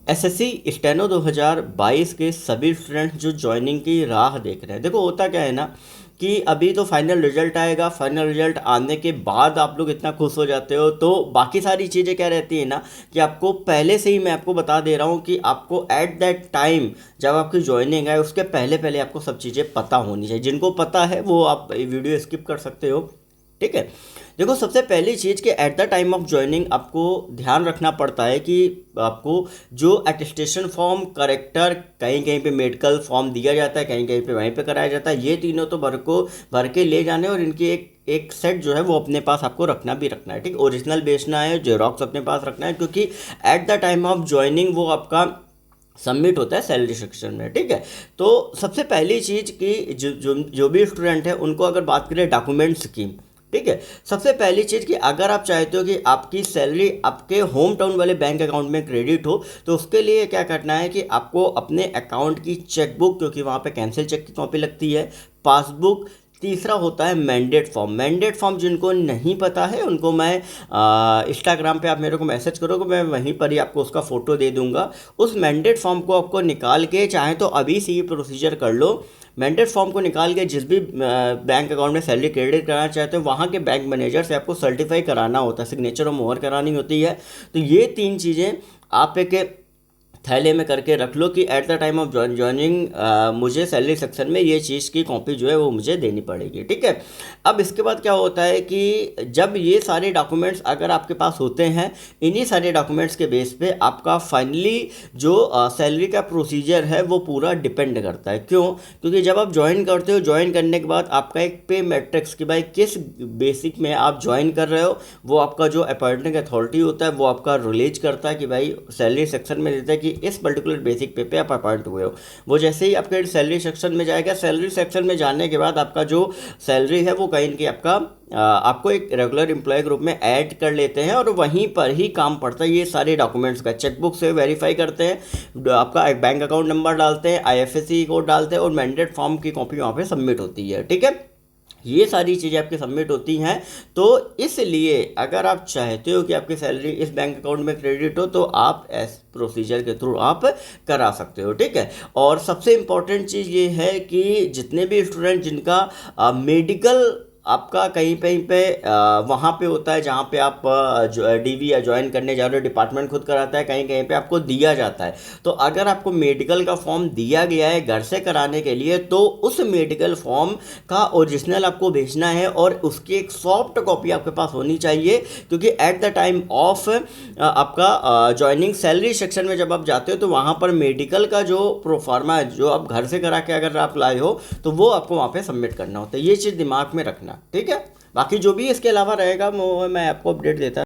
SSC steno 2022 के सभी student जो ज्वाइनिंग की राह देख रहे हैं, देखो होता क्या है ना कि अभी तो फाइनल रिजल्ट आएगा। फाइनल रिजल्ट आने के बाद आप लोग इतना खुश हो जाते हो, तो बाकी सारी चीज़ें क्या रहती है ना कि आपको पहले से ही मैं आपको बता दे रहा हूँ कि आपको एट दैट टाइम जब आपकी ज्वाइनिंग है उसके पहले पहले आपको सब चीज़ें पता होनी चाहिए। जिनको पता है वो आप वीडियो स्किप कर सकते हो, ठीक है। देखो सबसे पहली चीज़ कि at the time of joining आपको ध्यान रखना पड़ता है कि आपको जो अटेस्टेशन फॉर्म, करेक्टर, कहीं कहीं पे मेडिकल फॉर्म दिया जाता है, कहीं कहीं पे वहीं पे कराया जाता है। ये तीनों तो भर के ले जाने और इनकी एक एक सेट जो है वो अपने पास आपको रखना भी रखना है, ठीक। ओरिजिनल बेचना है, जेरोक्स अपने पास रखना है, क्योंकि at the time of joining वो आपका सबमिट होता है सैलरी सेक्शन में, ठीक है। तो सबसे पहली चीज़ कि जो भी स्टूडेंट है उनको अगर बात करें डॉक्यूमेंट्स की, ठीक है। सबसे पहली चीज़ कि अगर आप चाहते हो कि आपकी सैलरी आपके होम टाउन वाले बैंक अकाउंट में क्रेडिट हो, तो उसके लिए क्या करना है कि आपको अपने अकाउंट की चेकबुक, क्योंकि वहाँ पे कैंसिल चेक की कॉपी लगती है, पासबुक, तीसरा होता है मैंडेट फॉर्म। मैंडेट फॉर्म जिनको नहीं पता है उनको मैं इंस्टाग्राम पे आप मेरे को मैसेज करोगे, मैं वहीं पर ही आपको उसका फ़ोटो दे दूंगा। उस मैंडेट फॉर्म को आपको निकाल के चाहे तो अभी से ये प्रोसीजर कर लो। मैंडेट फॉर्म को निकाल के जिस भी बैंक अकाउंट में सैलरी क्रेडिट कराना चाहते हो वहाँ के बैंक मैनेजर से आपको सर्टिफाई कराना होता है, सिग्नेचर और मोहर करानी होती है। तो ये तीन चीज़ें आप एक थैले में करके रख लो कि at the time of joining मुझे सैलरी सेक्शन में ये चीज़ की कॉपी जो है वो मुझे देनी पड़ेगी, ठीक है। अब इसके बाद क्या होता है कि जब ये सारे डॉक्यूमेंट्स अगर आपके पास होते हैं, इन्हीं सारे डॉक्यूमेंट्स के बेस पे आपका फाइनली जो सैलरी का प्रोसीजर है वो पूरा डिपेंड करता है। क्यों? क्योंकि जब आप ज्वाइन करते हो, ज्वाइन करने के बाद आपका एक पे मैट्रिक्स कि भाई किस बेसिक में आप ज्वाइन कर रहे हो, वो आपका जो अपॉइंटिंग अथॉरिटी होता है वो आपका रिलीज करता है कि भाई सैलरी सेक्शन में देता है कि इस पर्टिकुलर बेसिक पे आप अपॉइंट हुए हो। वो जैसे ही आपके सैलरी सेक्शन में जाएगा, सैलरी सेक्शन में जाने के बाद आपका जो सैलरी है वो कहीं की आपका आपको एक रेगुलर एम्प्लॉय ग्रुप में ऐड कर लेते हैं और वहीं पर ही काम पड़ता है ये सारे डॉक्यूमेंट्स का। चेकबुक से वेरीफाई करते हैं, आपका एक बैंक अकाउंट नंबर डालते हैं, आईएफएससी कोड डालते हैं और मैंडेट फॉर्म की कॉपी वहाँ पे सबमिट होती है, ठीक है। ये सारी चीज़ें आपकी सबमिट होती हैं। तो इसलिए अगर आप चाहते हो कि आपकी सैलरी इस बैंक अकाउंट में क्रेडिट हो तो आप इस प्रोसीजर के थ्रू आप करा सकते हो, ठीक है। और सबसे इम्पॉर्टेंट चीज़ ये है कि जितने भी स्टूडेंट जिनका मेडिकल आपका कहीं कहीं पे वहाँ पे होता है जहाँ पे आप डीवी या ज्वाइन करने जा रहे हो, डिपार्टमेंट खुद कराता है, कहीं कहीं पे आपको दिया जाता है। तो अगर आपको मेडिकल का फॉर्म दिया गया है घर से कराने के लिए, तो उस मेडिकल फॉर्म का ओरिजिनल आपको भेजना है और उसकी एक सॉफ्ट कॉपी आपके पास होनी चाहिए। क्योंकि एट द टाइम ऑफ आपका ज्वाइनिंग सैलरी सेक्शन में जब आप जाते हो तो वहाँ पर मेडिकल का जो प्रोफार्मा है जो आप घर से करा के अगर आप लाए हो तो वो आपको वहाँ पे सबमिट करना होता है। ये चीज़ दिमाग में रखना, ठीक है। बाकी जो भी इसके अलावा रहेगा वो मैं आपको अपडेट देता